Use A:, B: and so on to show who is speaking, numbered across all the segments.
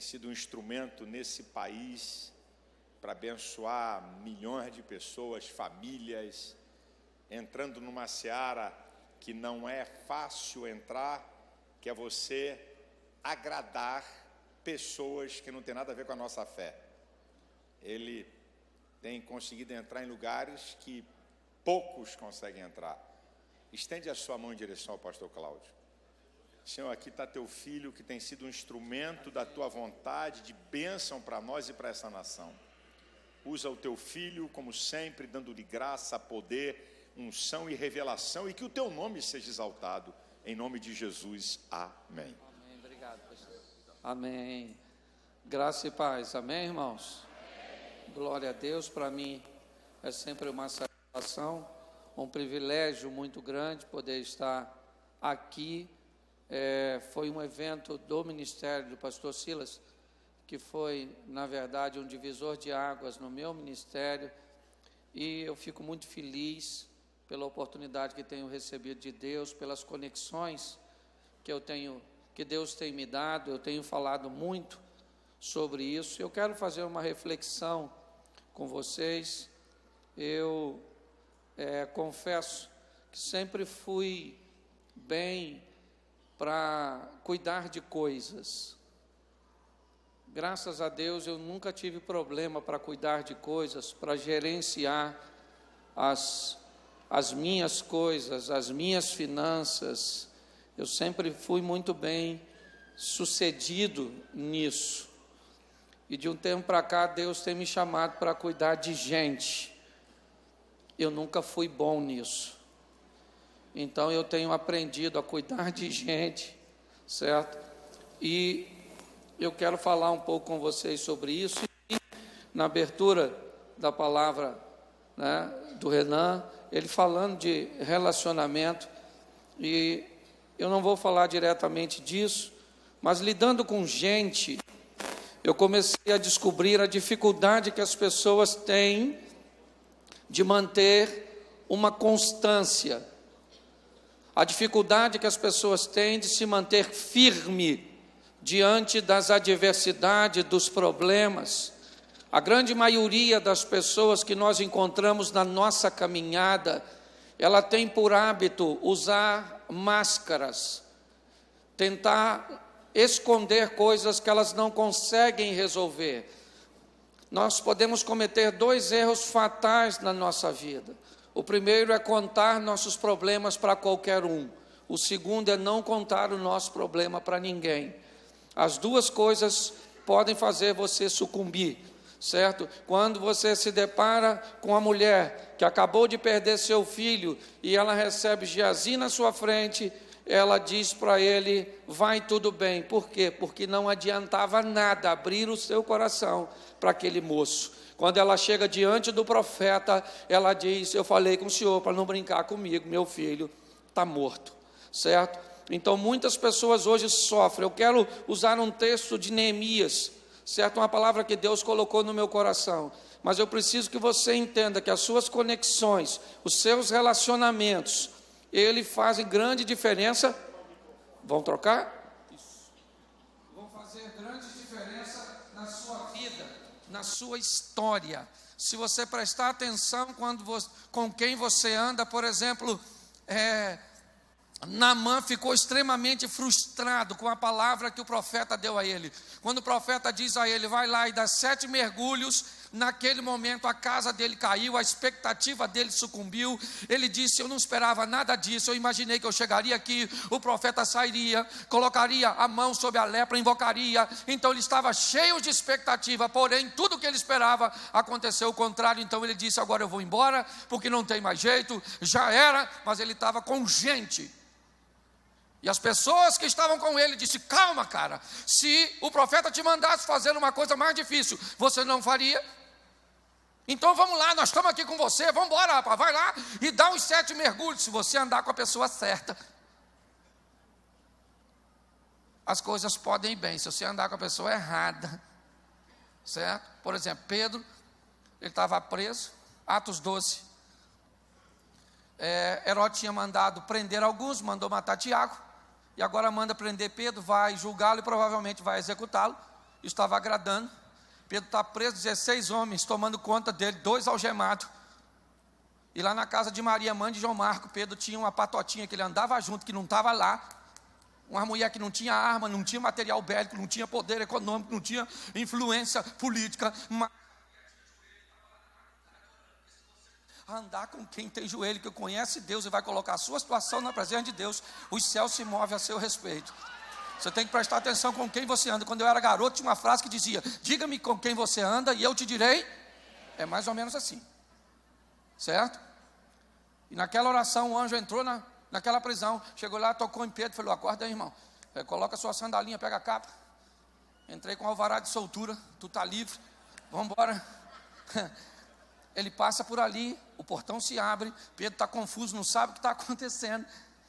A: tem sido um instrumento nesse país para abençoar milhões de pessoas, famílias, entrando numa seara que não é fácil entrar, que é você agradar pessoas que não tem nada a ver com a nossa fé. Ele tem conseguido entrar em lugares que poucos conseguem entrar. Estende a sua mão em direção ao pastor Cláudio. Senhor, aqui está teu filho que tem sido um instrumento da tua vontade, de bênção para nós e para essa nação. Usa o teu filho, como sempre, dando-lhe graça, poder, unção e revelação, e que o teu nome seja exaltado. Em nome de Jesus. Amém.
B: Amém. Obrigado, pastor. Amém. Graça e paz. Amém, irmãos? Amém. Glória a Deus. Para mim é sempre uma satisfação, um privilégio muito grande poder estar aqui. Foi um evento do ministério do pastor Silas, que foi, na verdade, um divisor de águas no meu ministério, e eu fico muito feliz pela oportunidade que tenho recebido de Deus, pelas conexões que Deus tem me dado. Eu tenho falado muito sobre isso. Eu quero fazer uma reflexão com vocês. Eu confesso que sempre fui bem para cuidar de coisas. Graças a Deus eu nunca tive problema para cuidar de coisas, para gerenciar as minhas coisas, as minhas finanças. Eu sempre fui muito bem sucedido nisso. E de um tempo para cá Deus tem me chamado para cuidar de gente. Eu nunca fui bom nisso. Então eu tenho aprendido a cuidar de gente, certo? E eu quero falar um pouco com vocês sobre isso. E na abertura da palavra, né, do Renan, ele falando de relacionamento, e eu não vou falar diretamente disso, mas lidando com gente, eu comecei a descobrir a dificuldade que as pessoas têm de manter uma constância, a dificuldade que as pessoas têm de se manter firme diante das adversidades, dos problemas. A grande maioria das pessoas que nós encontramos na nossa caminhada, ela tem por hábito usar máscaras, tentar esconder coisas que elas não conseguem resolver. Nós podemos cometer 2 erros fatais na nossa vida. O primeiro é contar nossos problemas para qualquer um. O segundo é não contar o nosso problema para ninguém. As 2 coisas podem fazer você sucumbir, certo? Quando você se depara com uma mulher que acabou de perder seu filho e ela recebe Geazi na sua frente, ela diz para ele: vai tudo bem. Por quê? Porque não adiantava nada abrir o seu coração para aquele moço. Quando ela chega diante do profeta, ela diz: eu falei com o senhor para não brincar comigo, meu filho está morto, certo? Então muitas pessoas hoje sofrem. Eu quero usar um texto de Neemias, certo? Uma palavra que Deus colocou no meu coração, mas eu preciso que você entenda que as suas conexões, os seus relacionamentos, ele fazem grande diferença. Vão trocar? Isso. Vão fazer grande diferença na sua vida, na sua história. Se você prestar atenção com quem você anda, por exemplo, Naamã ficou extremamente frustrado com a palavra que o profeta deu a ele. Quando o profeta diz a ele: vai lá e dá 7 mergulhos, naquele momento a casa dele caiu, a expectativa dele sucumbiu. Ele disse: eu não esperava nada disso, eu imaginei que eu chegaria aqui, o profeta sairia, colocaria a mão sobre a lepra, invocaria. Então ele estava cheio de expectativa, porém tudo que ele esperava aconteceu o contrário. Então ele disse: agora eu vou embora, porque não tem mais jeito, já era. Mas ele estava com gente. E as pessoas que estavam com ele disseram: calma, cara, se o profeta te mandasse fazer uma coisa mais difícil, você não faria? Então vamos lá, nós estamos aqui com você, vamos embora, rapaz, vai lá e dá os 7 mergulhos, se você andar com a pessoa certa. As coisas podem ir bem, se você andar com a pessoa errada, certo? Por exemplo, Pedro, ele estava preso, Atos 12, Herodes tinha mandado prender alguns, mandou matar Tiago, e agora manda prender Pedro, vai julgá-lo e provavelmente vai executá-lo. estava agradando. Pedro está preso, 16 homens tomando conta dele, 2 algemados. E lá na casa de Maria, mãe de João Marco, Pedro tinha uma patotinha que ele andava junto, que não estava lá. Uma mulher que não tinha arma, não tinha material bélico, não tinha poder econômico, não tinha influência política. Andar com quem tem joelho, que conhece Deus e vai colocar a sua situação na presença de Deus, os céus se movem a seu respeito. Você tem que prestar atenção com quem você anda. Quando eu era garoto, tinha uma frase que dizia: diga-me com quem você anda e eu te direi. É mais ou menos assim, certo? E naquela oração o anjo entrou naquela prisão, chegou lá, tocou em Pedro, falou: acorda aí, irmão, coloca a sua sandalinha, pega a capa. Entrei com alvará de soltura, tu está livre, vamos embora. Ele passa por ali, o portão se abre, Pedro está confuso, não sabe o que está acontecendo.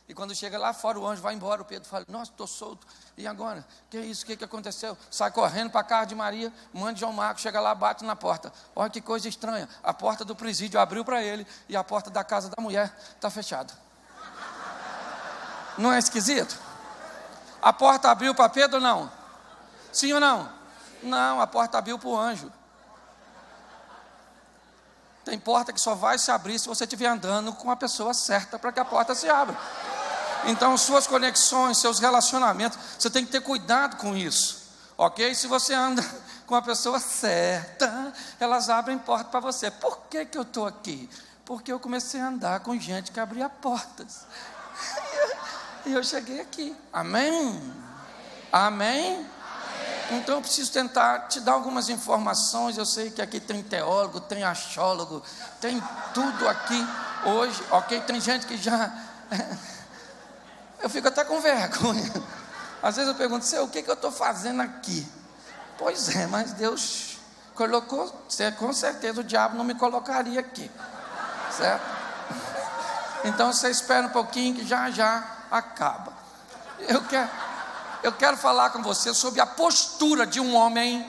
B: E quando chega lá fora, o anjo vai embora, o Pedro fala: nossa, estou solto, e agora? Que é isso, o que aconteceu? Sai correndo para a casa de Maria, mãe de João Marcos, chega lá, bate na porta. Olha que coisa estranha, a porta do presídio abriu para ele, e a porta da casa da mulher está fechada. Não é esquisito? A porta abriu para Pedro ou não? Sim ou não? Não, a porta abriu para o anjo. Tem porta que só vai se abrir se você estiver andando com a pessoa certa para que a porta se abra. Então, suas conexões, seus relacionamentos, você tem que ter cuidado com isso, ok? Se você anda com a pessoa certa, elas abrem porta para você. Por que eu estou aqui? Porque eu comecei a andar com gente que abria portas. E eu cheguei aqui. Amém? Amém? Então eu preciso tentar te dar algumas informações. Eu sei que aqui tem teólogo, tem achólogo, tem tudo aqui hoje, ok? Tem gente que já... Eu fico até com vergonha. Às vezes eu pergunto: o que eu estou fazendo aqui? Pois é, mas Deus colocou, com certeza o diabo não me colocaria aqui, certo? Então você espera um pouquinho que já acaba. Eu quero falar com você sobre a postura de um homem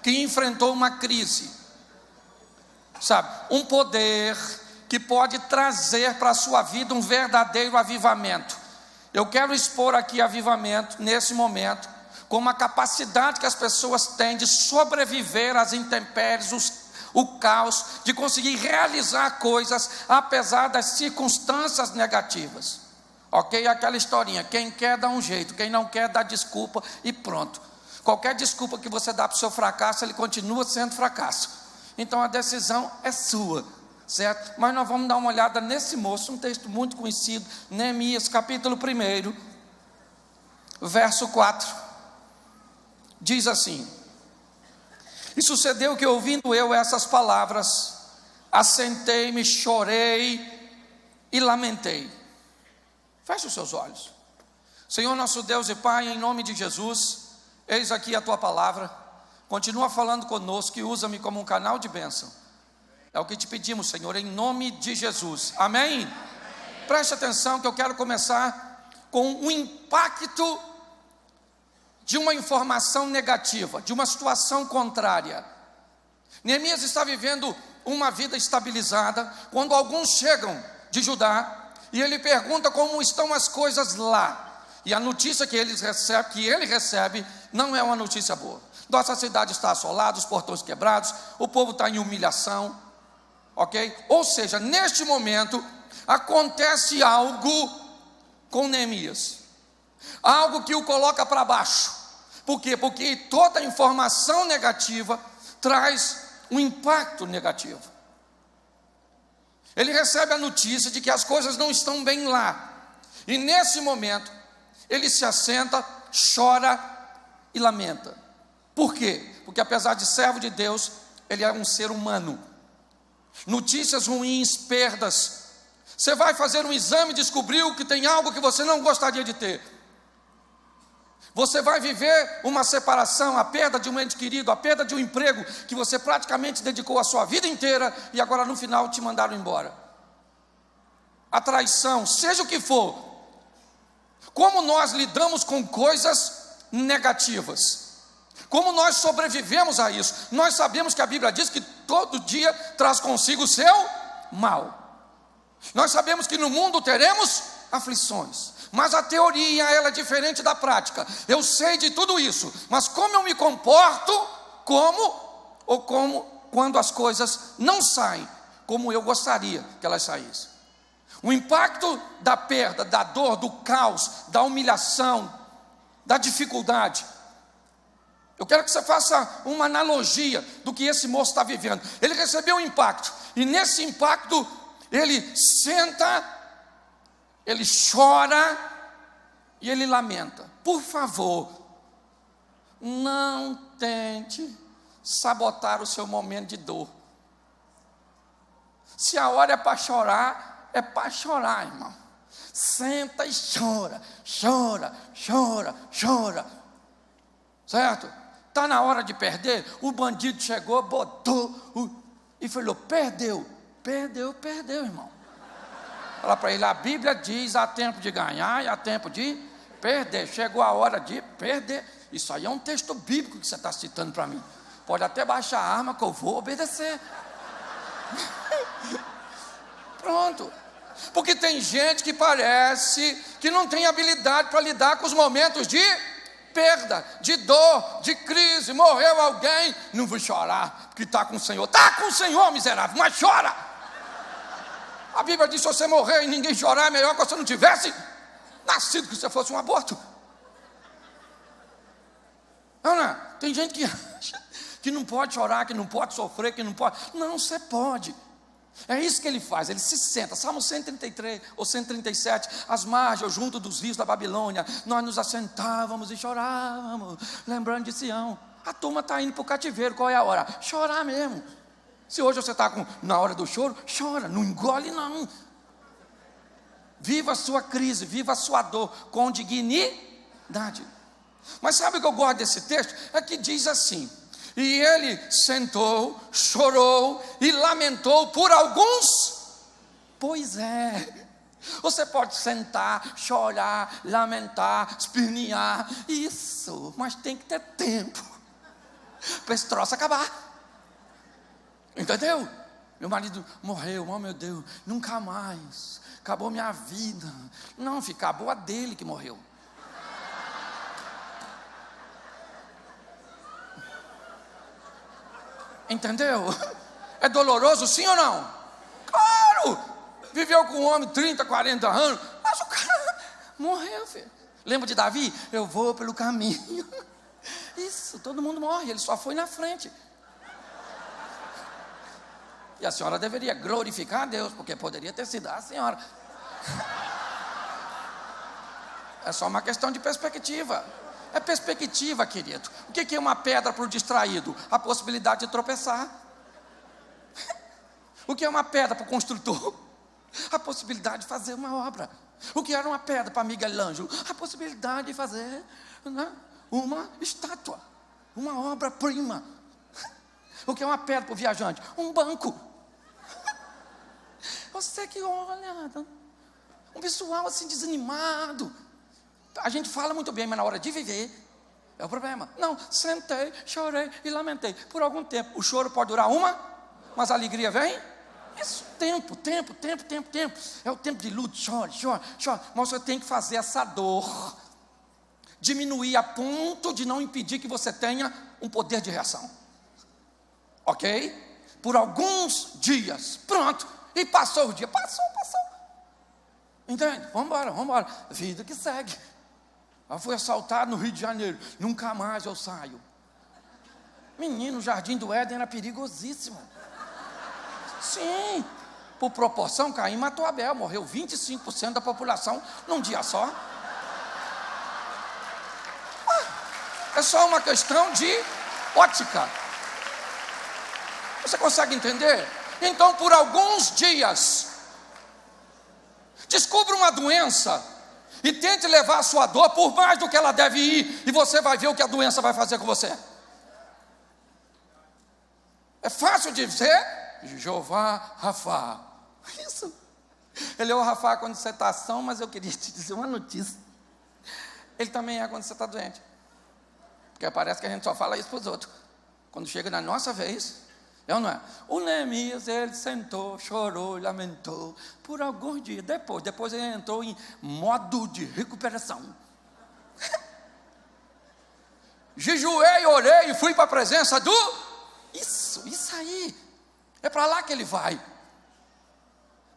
B: que enfrentou uma crise, sabe? Um poder que pode trazer para a sua vida um verdadeiro avivamento. Eu quero expor aqui avivamento nesse momento, como a capacidade que as pessoas têm de sobreviver às intempéries, o caos, de conseguir realizar coisas apesar das circunstâncias negativas. Ok? Aquela historinha: quem quer dá um jeito, quem não quer dá desculpa e pronto. Qualquer desculpa que você dá para o seu fracasso, ele continua sendo fracasso. Então a decisão é sua, certo? Mas nós vamos dar uma olhada nesse moço, um texto muito conhecido, Neemias capítulo 1, verso 4, diz assim: e sucedeu que, ouvindo eu essas palavras, assentei-me, chorei e lamentei. Feche os seus olhos. Senhor nosso Deus e Pai, em nome de Jesus, eis aqui a Tua palavra. Continua falando conosco e usa-me como um canal de bênção. É o que te pedimos, Senhor, em nome de Jesus. Amém? Amém. Preste atenção que eu quero começar com o impacto de uma informação negativa, de uma situação contrária. Neemias está vivendo uma vida estabilizada, quando alguns chegam de Judá, e ele pergunta como estão as coisas lá. E a notícia que ele recebe não é uma notícia boa. Nossa cidade está assolada, os portões quebrados, o povo está em humilhação, ok? Ou seja, neste momento acontece algo com Neemias, algo que o coloca para baixo. Por quê? Porque toda informação negativa traz um impacto negativo. Ele recebe a notícia de que as coisas não estão bem lá, e nesse momento ele se assenta, chora e lamenta. Por quê? Porque apesar de servo de Deus, ele é um ser humano. Notícias ruins, perdas. Você vai fazer um exame e descobriu que tem algo que você não gostaria de ter. Você vai viver uma separação, a perda de um ente querido, a perda de um emprego que você praticamente dedicou a sua vida inteira e agora no final te mandaram embora. A traição, seja o que for. Como nós lidamos com coisas negativas? Como nós sobrevivemos a isso? Nós sabemos que a Bíblia diz que todo dia traz consigo o seu mal. Nós sabemos que no mundo teremos aflições. Mas a teoria, ela é diferente da prática. Eu sei de tudo isso, mas como eu me comporto, como quando as coisas não saem como eu gostaria que elas saíssem. O impacto da perda, da dor, do caos, da humilhação, da dificuldade. Eu quero que você faça uma analogia do que esse moço está vivendo. Ele recebeu um impacto, e nesse impacto, ele senta, ele chora e ele lamenta. Por favor, não tente sabotar o seu momento de dor. Se a hora é para chorar, é para chorar, irmão. Senta e chora, chora, chora, chora. Certo? Está na hora de perder. O bandido chegou, botou e falou: perdeu, irmão. Fala para ele: a Bíblia diz: há tempo de ganhar e há tempo de perder. Chegou a hora de perder. Isso aí é um texto bíblico que você está citando para mim. Pode até baixar a arma que eu vou obedecer. Pronto. Porque tem gente que parece que não tem habilidade para lidar com os momentos de perda, de dor, de crise. Morreu alguém, não vou chorar, porque está com o Senhor. Está com o Senhor, miserável, mas chora. A Bíblia diz: se você morrer e ninguém chorar, é melhor que você não tivesse nascido, que você fosse um aborto. Não, tem gente que acha que não pode chorar, que não pode sofrer, que não pode. Não, você pode. É isso que ele faz, ele se senta. Salmo 133 ou 137, às margens, junto dos rios da Babilônia, nós nos assentávamos e chorávamos, lembrando de Sião. A turma está indo para o cativeiro. Qual é a hora? Chorar mesmo. Se hoje você está na hora do choro, chora, não engole não. Viva a sua crise, viva a sua dor com dignidade. Mas sabe o que eu gosto desse texto? É que diz assim: e ele sentou, chorou e lamentou por alguns. Pois é, você pode sentar, chorar, lamentar, espernear, isso, mas tem que ter tempo para esse troço acabar. Entendeu? Meu marido morreu, oh meu Deus, nunca mais, acabou minha vida. Não, filho, acabou a dele que morreu. Entendeu? É doloroso, sim ou não? Claro! Viveu com um homem 30, 40 anos, mas o cara morreu, filho. Lembra de Davi? Eu vou pelo caminho. Isso, todo mundo morre, ele só foi na frente. E a senhora deveria glorificar a Deus, porque poderia ter sido a senhora. É só uma questão de perspectiva. É perspectiva, querido. O que é uma pedra para o distraído? A possibilidade de tropeçar. O que é uma pedra para o construtor? A possibilidade de fazer uma obra. O que era uma pedra para Miguel Ângelo? A possibilidade de fazer, né, uma estátua, uma obra-prima. O que é uma pedra para o viajante? Um banco. Você que olha, um visual assim desanimado. A gente fala muito bem, mas na hora de viver é o problema. Não, sentei, chorei e lamentei. Por algum tempo, o choro pode durar mas a alegria vem. Isso, tempo. É o tempo de luto, chora. Mas você tem que fazer essa dor diminuir a ponto de não impedir que você tenha um poder de reação. Ok? Por alguns dias, pronto. E passou o dia, passou. Entende? Vamos embora. Vida que segue. Eu fui assaltado no Rio de Janeiro, nunca mais eu saio. Menino, o Jardim do Éden era perigosíssimo. Sim, por proporção, Caim matou Abel, morreu 25% da população num dia só. É só uma questão de ótica. Você consegue entender? Então, por alguns dias, descubra uma doença e tente levar a sua dor por mais do que ela deve ir, e você vai ver o que a doença vai fazer com você. É fácil dizer Jeová Rafa. Isso. Ele é o Rafa quando você está são, mas eu queria te dizer uma notícia. Ele também é quando você está doente. Porque parece que a gente só fala isso para os outros. Quando chega na nossa vez, É ou não é? O Neemias, ele sentou, chorou, lamentou por alguns dias. Depois ele entrou em modo de recuperação. Jejuei, orei e fui para a presença do... Isso aí. É para lá que ele vai.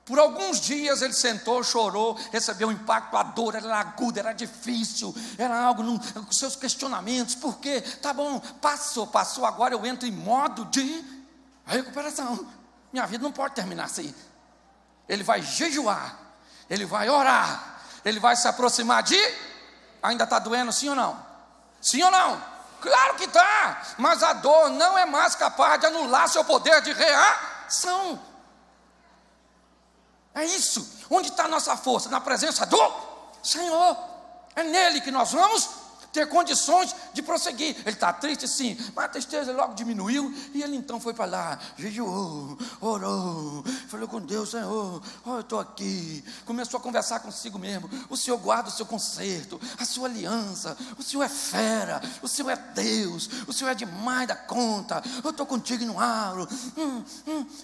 B: Por alguns dias ele sentou, chorou, recebeu um impacto, a dor era aguda, era difícil, era algo com seus questionamentos. Por quê? Tá bom, passou, agora eu entro em modo de recuperação. Minha vida não pode terminar assim. Ele vai jejuar, ele vai orar, ele vai se aproximar de... Ainda está doendo, sim ou não? Sim ou não? Claro que está, mas a dor não é mais capaz de anular seu poder de reação. É isso. Onde está a nossa força? Na presença do Senhor. É nele que nós vamos ter condições de prosseguir. Ele está triste, sim, mas a tristeza logo diminuiu. E ele então foi para lá, jejuou, orou, falou com Deus: Senhor, eu estou aqui. Começou a conversar consigo mesmo. O Senhor guarda o seu conserto, a sua aliança. O Senhor é fera, o Senhor é Deus, o Senhor é demais da conta. Eu estou contigo e não abro.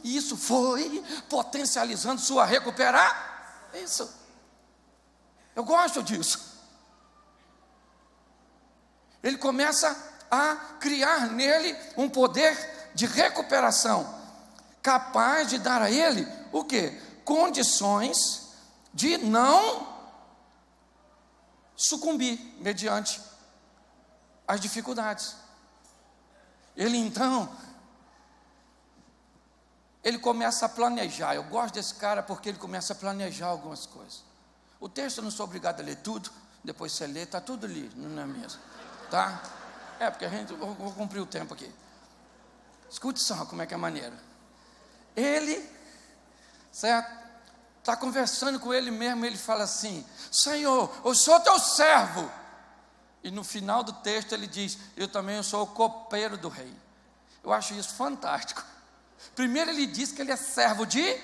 B: E isso foi potencializando sua recuperar. Isso. Eu gosto disso. Ele começa a criar nele um poder de recuperação, capaz de dar a ele o quê? Condições de não sucumbir mediante as dificuldades. Ele começa a planejar. Eu gosto desse cara porque ele começa a planejar algumas coisas. O texto eu não sou obrigado a ler tudo, depois você lê, está tudo ali, não é mesmo? Tá? Porque vou cumprir o tempo aqui. Escute só como é que é maneiro. Ele, certo? Está conversando com ele mesmo, ele fala assim: Senhor, eu sou teu servo. E no final do texto ele diz: eu também sou o copeiro do rei. Eu acho isso fantástico. Primeiro ele diz que ele é servo de...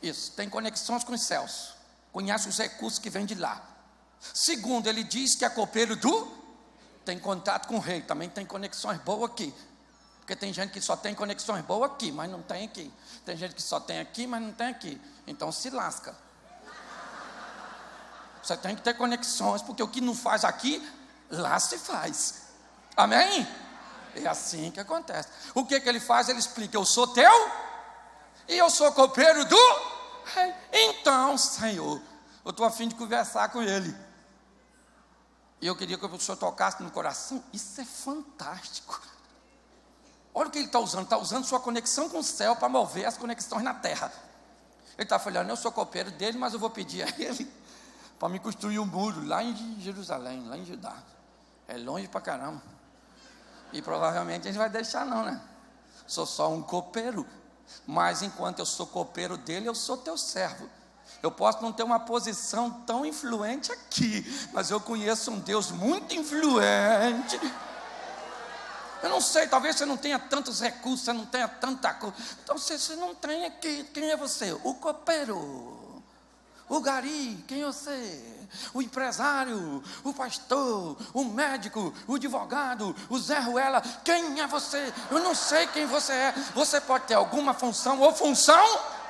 B: Isso, tem conexões com os céus, conhece os recursos que vêm de lá. Segundo, ele diz que é copeiro do... Tem contato com o rei, também tem conexões boas aqui. Porque tem gente que só tem conexões boas aqui, mas não tem aqui. Tem gente que só tem aqui, mas não tem aqui. Então se lasca. Você tem que ter conexões, porque o que não faz aqui, lá se faz. Amém? É assim que acontece. O que ele faz? Ele explica: eu sou teu e eu sou copeiro do rei. Então, Senhor, eu estou a fim de conversar com ele. E eu queria que o Senhor tocasse no coração. Isso é fantástico. Olha o que ele está usando sua conexão com o céu para mover as conexões na terra. Ele está falando: eu sou copeiro dele, mas eu vou pedir a ele para me construir um muro lá em Jerusalém, lá em Judá. É longe para caramba. E provavelmente a gente vai deixar não, né? Sou só um copeiro, mas enquanto eu sou copeiro dele, eu sou teu servo. Eu posso não ter uma posição tão influente aqui, mas eu conheço um Deus muito influente. Eu não sei, talvez você não tenha tantos recursos, você não tenha tanta coisa. Então você não tem aqui. Quem é você? O copeiro, o gari, quem é você? O empresário, o pastor, o médico, o advogado, o Zé Ruela. Quem é você? Eu não sei quem você é. Você pode ter alguma função ou função.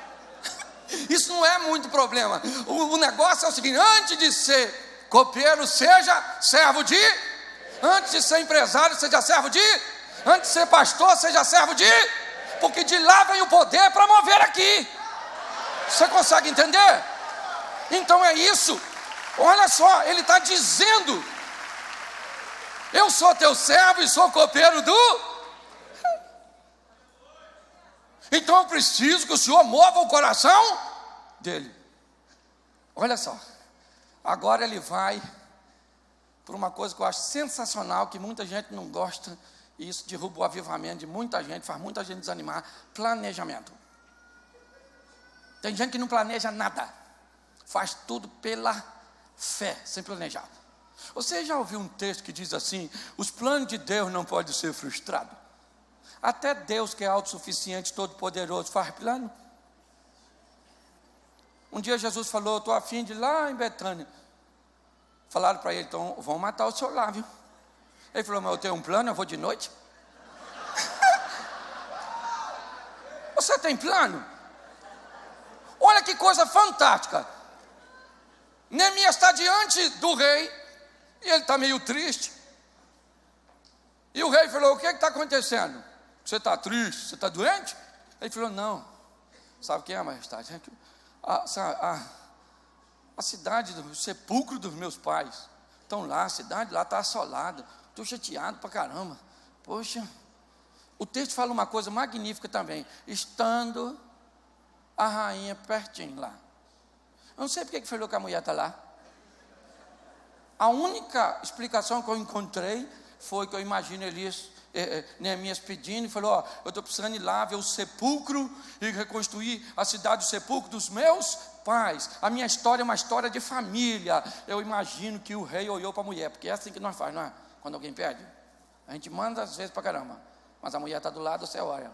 B: Isso não é muito problema. O negócio é o seguinte: antes de ser copeiro, seja servo de... Antes de ser empresário, seja servo de... Antes de ser pastor, seja servo de... Porque de lá vem o poder para mover aqui. Você consegue entender? Então é isso. Olha só, ele está dizendo: eu sou teu servo e sou copeiro do... Então eu preciso que o Senhor mova o coração dele. Olha só, agora ele vai por uma coisa que eu acho sensacional, que muita gente não gosta, e isso derruba o avivamento de muita gente, faz muita gente desanimar: planejamento. Tem gente que não planeja nada, faz tudo pela fé, sem planejar. Você já ouviu um texto que diz assim: os planos de Deus não podem ser frustrados? Até Deus, que é autossuficiente, todo-poderoso, faz plano. Um dia Jesus falou: eu estou a fim de ir lá em Betânia. Falaram para ele: então vão matar o senhor lá, viu? Ele falou: mas eu tenho um plano, eu vou de noite. Você tem plano? Olha que coisa fantástica. Neemias está diante do rei, e ele está meio triste. E o rei falou: o que está acontecendo? Você está triste? Você está doente? Ele falou: não. Sabe o que é, majestade? A cidade, o sepulcro dos meus pais estão lá, a cidade lá está assolada. Estou chateado pra caramba. Poxa, o texto fala uma coisa magnífica também. Estando a rainha pertinho lá. Eu não sei porque que falou que a mulher está lá. A única explicação que eu encontrei foi que eu imagino Neemias pedindo e falou: ó, eu estou precisando ir lá ver o sepulcro e reconstruir a cidade do sepulcro dos meus pais. A minha história é uma história de família. Eu imagino que o rei olhou para a mulher, porque é assim que nós fazemos, não é? Quando alguém pede, a gente manda às vezes para caramba, mas a mulher está do lado, você olha.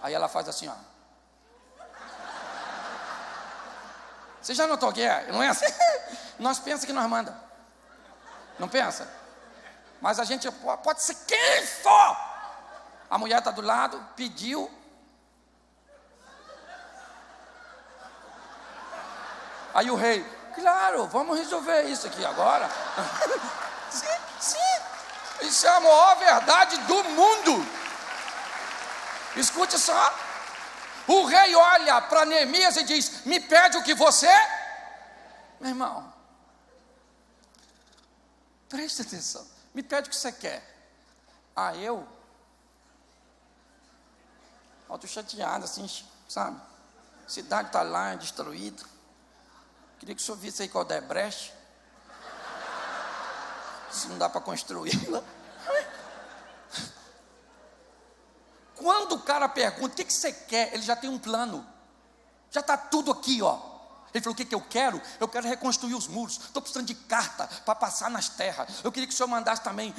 B: Aí ela faz assim, ó. Você já notou que é? Não é assim? Nós pensamos que nós manda. Não pensa? Mas a gente pode ser quem for. A mulher está do lado, pediu. Aí o rei: claro, vamos resolver isso aqui agora. Sim. Isso é a maior verdade do mundo. Escute só. O rei olha para Neemias e diz: me pede o que você... Meu irmão, preste atenção. Me pede o que você quer. Eu estou chateado assim, sabe? A cidade está lá, destruída. Queria que o senhor visse aí qual é a brecha. Se não dá para construí-la. Quando o cara pergunta: o que você quer? Ele já tem um plano. Já está tudo aqui, ó. Ele falou: o que eu quero? Eu quero reconstruir os muros. Estou precisando de carta para passar nas terras. Eu queria que o senhor mandasse também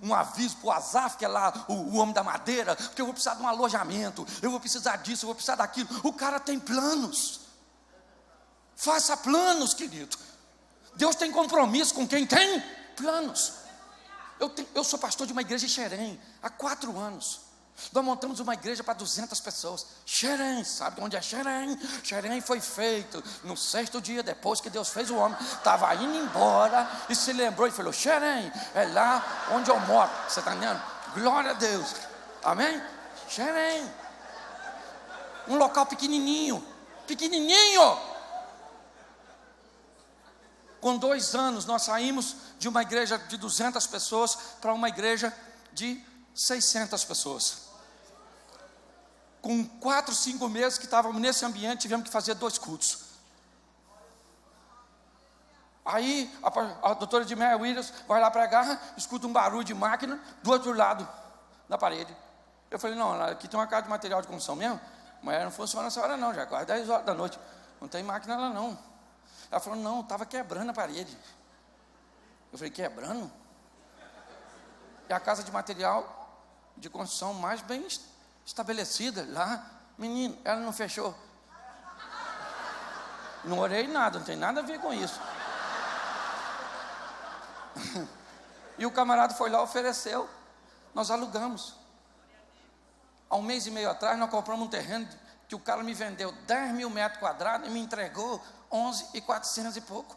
B: um aviso para o Asaf, que é lá o homem da madeira, porque eu vou precisar de um alojamento, eu vou precisar disso, eu vou precisar daquilo. O cara tem planos. Faça planos, querido. Deus tem compromisso com quem tem planos. Eu sou pastor de uma igreja em Xerém há 4 anos. Nós montamos uma igreja para 200 pessoas. Xerém, sabe onde é Xerém? Xerém foi feito no 6º dia depois que Deus fez o homem. Estava indo embora e se lembrou e falou: Xerém, é lá onde eu moro. Você está entendendo? Glória a Deus. Amém? Xerém. Um local pequenininho. Com 2 anos nós saímos de uma igreja de 200 pessoas para uma igreja de 600 pessoas. Com 4, 5 meses que estávamos nesse ambiente, tivemos que fazer 2 cultos. Aí a doutora de Mary Williams vai lá pregar, escuta um barulho de máquina do outro lado da parede. Eu falei: não, aqui tem uma casa de material de construção mesmo, mas não funciona essa hora não, já é quase 10 horas da noite, não tem máquina lá não. Ela falou: não, estava quebrando a parede. Eu falei: quebrando? É a casa de material de construção mais bem estabelecida lá. Menino, ela não fechou. Não orei nada, não tem nada a ver com isso. E o camarada foi lá, ofereceu. Nós alugamos. Há 1 mês e meio atrás, nós compramos um terreno que o cara me vendeu 10 mil metros quadrados e me entregou 11.400 e pouco.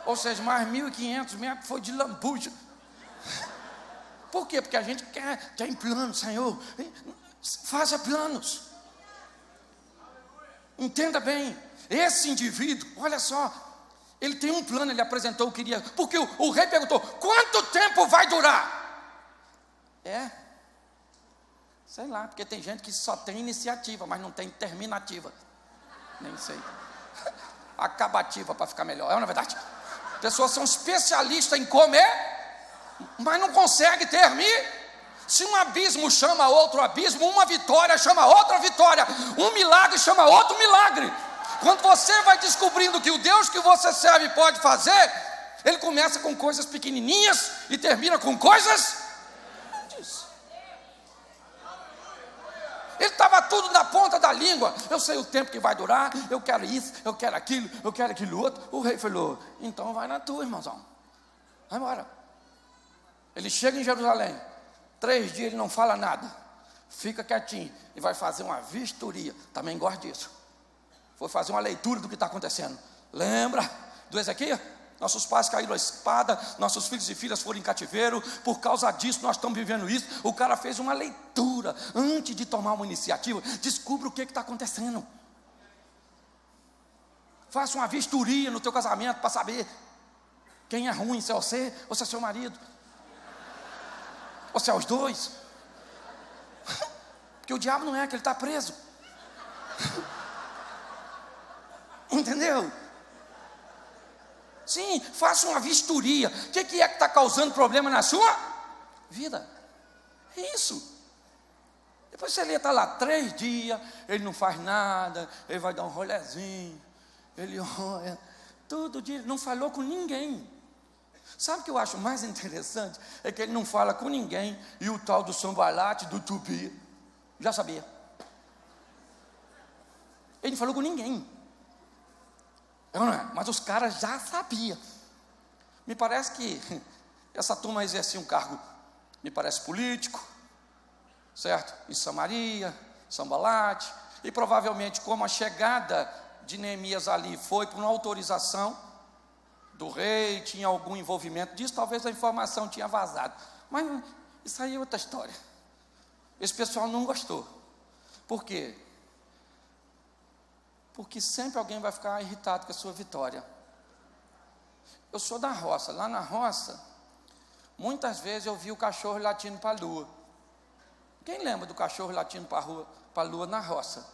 B: Ou seja, mais 1.500 metros foi de lambuja. Por quê? Porque a gente quer em planos. Senhor, faça planos. Entenda bem, esse indivíduo, olha só, ele tem um plano, ele apresentou o que queria, porque o rei perguntou: quanto tempo vai durar? Sei lá, porque tem gente que só tem iniciativa, mas não tem terminativa. Nem sei. Acabativa, para ficar melhor, é uma verdade. Pessoas são especialistas em comer, mas não consegue terminar. Se um abismo chama outro abismo, uma vitória chama outra vitória, um milagre chama outro milagre. Quando você vai descobrindo que o Deus que você serve pode fazer, ele começa com coisas pequenininhas e termina com coisas grandes. Ele estava tudo na ponta da língua. Eu sei o tempo que vai durar, eu quero isso, eu quero aquilo outro. O rei falou: então vai na tua, irmãozão, vai embora. Ele chega em Jerusalém, 3 dias ele não fala nada.
C: fica quietinho e vai fazer uma vistoria. Também gosto disso. Foi fazer uma leitura do que está acontecendo. Lembra do Ezequiel? Nossos pais caíram à espada, nossos filhos e filhas foram em cativeiro, por causa disso nós estamos vivendo isso. O cara fez uma leitura, antes de tomar uma iniciativa, descubra o que está acontecendo. Faça uma vistoria no teu casamento, para saber quem é ruim, se é você ou se é seu marido, ou se é os dois, porque o diabo não é, que ele está preso, entendeu? Sim, faça uma vistoria. O que é que está causando problema na sua vida? É isso. Depois você está lá 3 dias, ele não faz nada, ele vai dar um rolezinho, ele olha, todo dia, ele não falou com ninguém. Sabe o que eu acho mais interessante? É que ele não fala com ninguém, e o tal do sambalate, do tupi, já sabia. Ele não falou com ninguém. Não é? Mas os caras já sabiam. Me parece que essa turma exercia um cargo, me parece político, certo? Em Samaria, Sambalate, e provavelmente como a chegada de Neemias ali foi por uma autorização do rei, tinha algum envolvimento disso, talvez a informação tinha vazado. Mas isso aí é outra história. Esse pessoal não gostou. Por quê? Porque sempre alguém vai ficar irritado com a sua vitória. Eu sou da roça. Lá na roça, muitas vezes eu vi o cachorro latindo para a lua. Quem lembra do cachorro latindo para a lua na roça?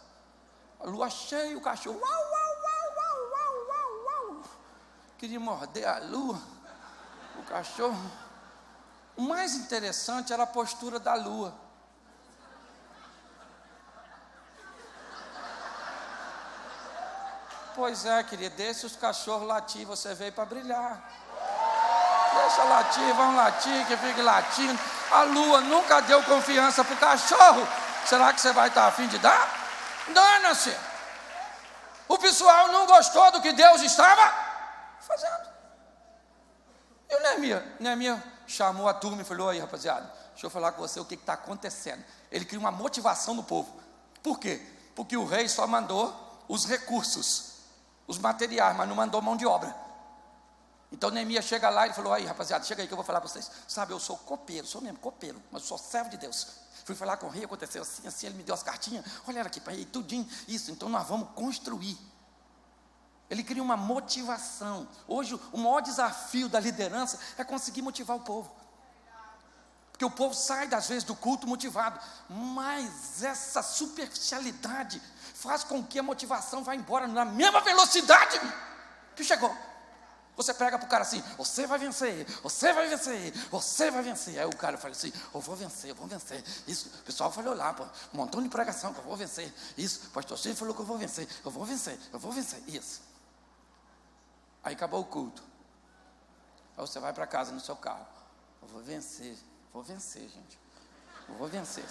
C: A lua cheia, o cachorro, uau, uau, uau, uau, uau, uau, uau. Queria morder a lua, o cachorro. O mais interessante era a postura da lua. Pois é, querido, deixa os cachorros latir, você veio para brilhar. Deixa latir, vão latir, que fique latindo. A lua nunca deu confiança para o cachorro. Será que você vai estar a fim de dar? Dana-se. O pessoal não gostou do que Deus estava fazendo. E o Neemias chamou a turma e falou: aí, rapaziada, deixa eu falar com você o que está acontecendo. Ele cria uma motivação no povo. Por quê? Porque o rei só mandou os recursos, os materiais, mas não mandou mão de obra. Então Neemias chega lá e falou: aí, rapaziada, chega aí que eu vou falar para vocês. Sabe, eu sou copeiro, sou mesmo copeiro, mas eu sou servo de Deus. Fui falar com o rei, aconteceu assim, assim, ele me deu as cartinhas. Olha aqui, pai, tudinho, isso, então nós vamos construir. Ele cria uma motivação. Hoje o maior desafio da liderança é conseguir motivar o povo. Porque o povo sai, às vezes, do culto motivado. Mas essa superficialidade faz com que a motivação vá embora na mesma velocidade que chegou. Você prega para o cara assim: você vai vencer, você vai vencer, você vai vencer. Aí o cara fala assim: eu vou vencer, eu vou vencer. Isso, o pessoal falou lá, pô, um montão de pregação que eu vou vencer. Isso, o pastor Chico falou que eu vou vencer, eu vou vencer, eu vou vencer. Isso. Aí acabou o culto. Aí você vai para casa no seu carro: eu vou vencer, gente. Eu vou vencer.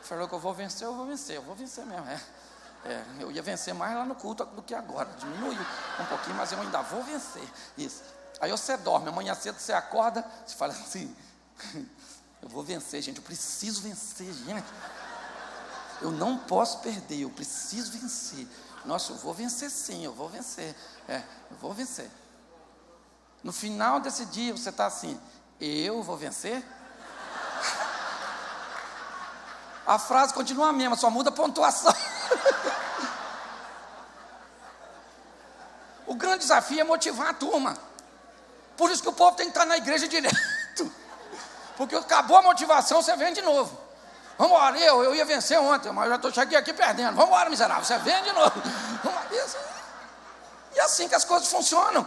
C: Falou que eu vou vencer, eu vou vencer mesmo. Eu ia vencer mais lá no culto do que agora. Diminuiu um pouquinho, mas eu ainda vou vencer. Isso. Aí você dorme, amanhã cedo você acorda, você fala assim: eu vou vencer, gente, eu preciso vencer, gente. Eu não posso perder, eu preciso vencer. Nossa, eu vou vencer sim, eu vou vencer. Eu vou vencer. No final desse dia você está assim: eu vou vencer? A frase continua a mesma, só muda a pontuação. O grande desafio é motivar a turma. Por isso que o povo tem que estar na igreja direto. Porque acabou a motivação, você vem de novo. Vamos embora, eu ia vencer ontem, mas já cheguei aqui perdendo. Vamos embora, miserável, você vem de novo. E é assim que as coisas funcionam.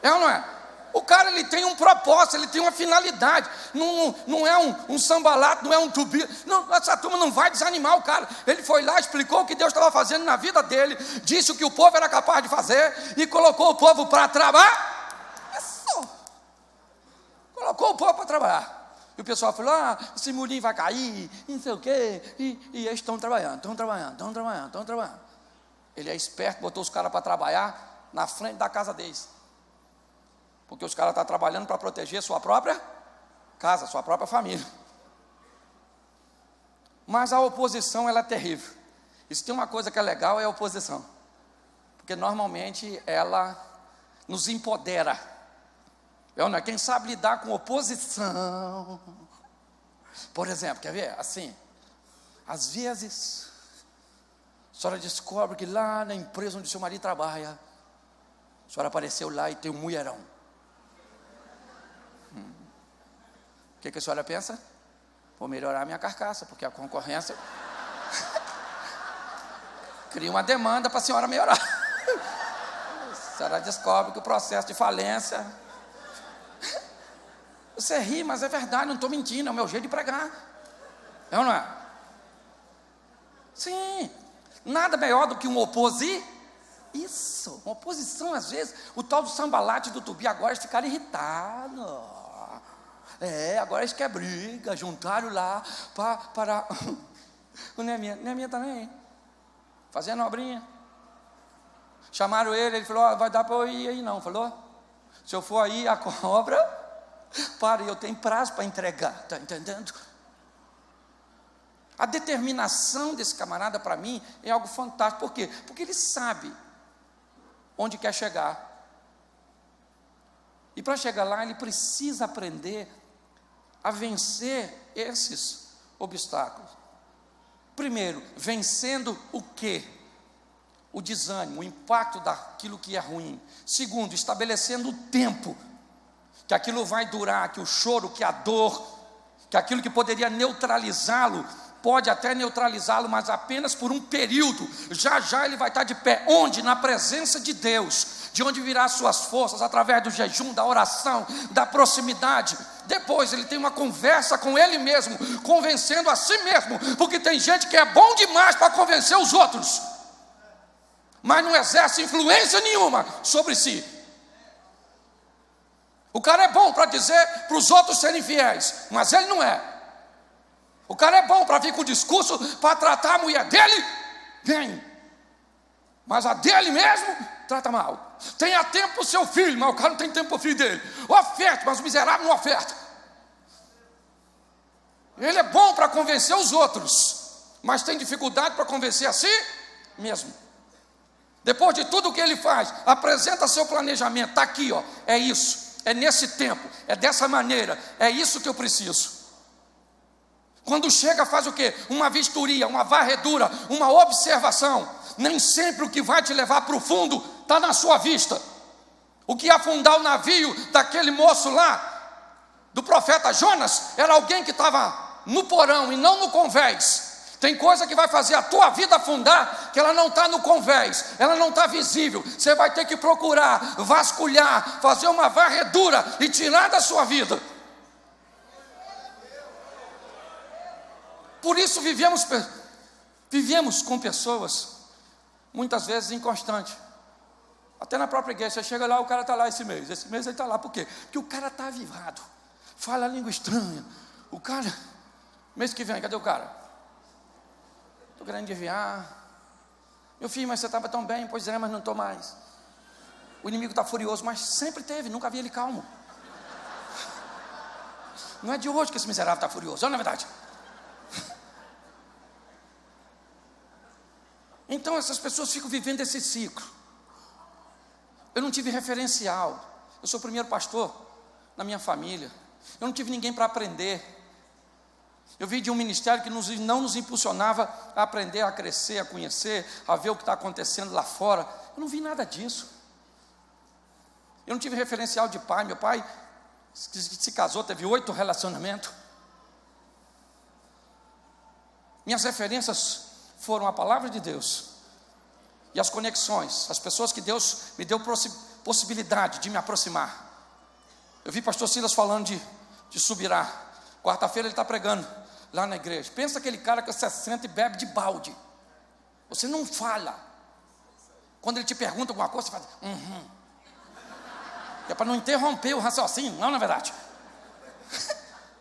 C: É ou não é? O cara, ele tem um propósito, ele tem uma finalidade. Não é um sambalato, não é um tubi. Não, essa turma não vai desanimar o cara. Ele foi lá, explicou o que Deus estava fazendo na vida dele, disse o que o povo era capaz de fazer e colocou o povo para trabalhar. Isso. Colocou o povo para trabalhar. E o pessoal falou: esse murinho vai cair, não sei o quê. E eles estão trabalhando. Ele é esperto, botou os caras para trabalhar na frente da casa deles. Porque os caras estão trabalhando para proteger sua própria casa, sua própria família. Mas a oposição, ela é terrível. E se tem uma coisa que é legal, é a oposição. Porque normalmente ela nos empodera. Quem sabe lidar com oposição. Por exemplo, quer ver? Assim, às vezes, a senhora descobre que lá na empresa onde seu marido trabalha, a senhora apareceu lá e tem um mulherão. O que a senhora pensa? Vou melhorar a minha carcaça, porque a concorrência cria uma demanda para a senhora melhorar. A senhora descobre que o processo de falência... Você ri, mas é verdade, não estou mentindo, é o meu jeito de pregar. É ou não é? Sim, nada melhor do que uma Isso, uma oposição às vezes. O tal do sambalate do Tubi agora eles ficaram irritados. Agora eles querem briga, juntaram lá para... Não é minha também, fazendo obrinha. Chamaram ele falou, vai dar para eu ir aí não, falou? Se eu for aí a cobra... eu tenho prazo para entregar, está entendendo? A determinação desse camarada para mim é algo fantástico. Por quê? Porque ele sabe onde quer chegar. E para chegar lá ele precisa aprender a vencer esses obstáculos. Primeiro, vencendo o quê? O desânimo, o impacto daquilo que é ruim. Segundo, estabelecendo o tempo que aquilo vai durar, que o choro, que a dor, que aquilo que poderia neutralizá-lo, pode até neutralizá-lo, mas apenas por um período. Já já ele vai estar de pé. Onde? Na presença de Deus, de onde virá as suas forças, através do jejum, da oração, da proximidade. Depois ele tem uma conversa com ele mesmo, convencendo a si mesmo, porque tem gente que é bom demais para convencer os outros, mas não exerce influência nenhuma sobre si. O cara é bom para dizer para os outros serem fiéis, mas ele não é. O cara é bom para vir com o discurso para tratar a mulher dele bem, mas a dele mesmo trata mal. Tenha tempo para o seu filho, mas o cara não tem tempo para o filho dele. Oferte, mas o miserável não oferta. Ele é bom para convencer os outros, mas tem dificuldade para convencer a si mesmo. Depois de tudo o que ele faz, apresenta seu planejamento. Está aqui, é isso. É nesse tempo, é dessa maneira, é isso que eu preciso. Quando chega, faz o quê? Uma vistoria, uma varredura, uma observação. Nem sempre o que vai te levar para o fundo está na sua vista. O que ia afundar o navio daquele moço lá, do profeta Jonas, era alguém que estava no porão e não no convés. Tem coisa que vai fazer a tua vida afundar, que ela não está no convés, ela não está visível. Você vai ter que procurar, vasculhar, fazer uma varredura e tirar da sua vida. Por isso vivemos com pessoas, muitas vezes inconstantes. Até na própria igreja, você chega lá, o cara está lá esse mês ele está lá, por quê? Porque o cara está avivado, fala língua estranha. O cara, mês que vem, cadê o cara? Estou querendo desviar. Meu filho, mas você estava tão bem. Pois é, mas não estou mais. O inimigo está furioso, mas sempre teve, nunca vi ele calmo. Não é de hoje que esse miserável está furioso, não é verdade? Então essas pessoas ficam vivendo esse ciclo. Eu não tive referencial. Eu sou o primeiro pastor na minha família. Eu não tive ninguém para aprender. Eu vim de um ministério que não nos impulsionava a aprender, a crescer, a conhecer, a ver o que está acontecendo lá fora. Eu não vi nada disso. Eu não tive referencial de pai. Meu pai se casou, teve 8 relacionamentos. Minhas referências foram a palavra de Deus e as conexões, as pessoas que Deus me deu possibilidade de me aproximar. Eu vi pastor Silas falando de Subirá. Quarta-feira ele está pregando lá na igreja. Pensa aquele cara que você senta e bebe de balde. Você não fala. Quando ele te pergunta alguma coisa, você fala, É para não interromper o raciocínio, não é verdade?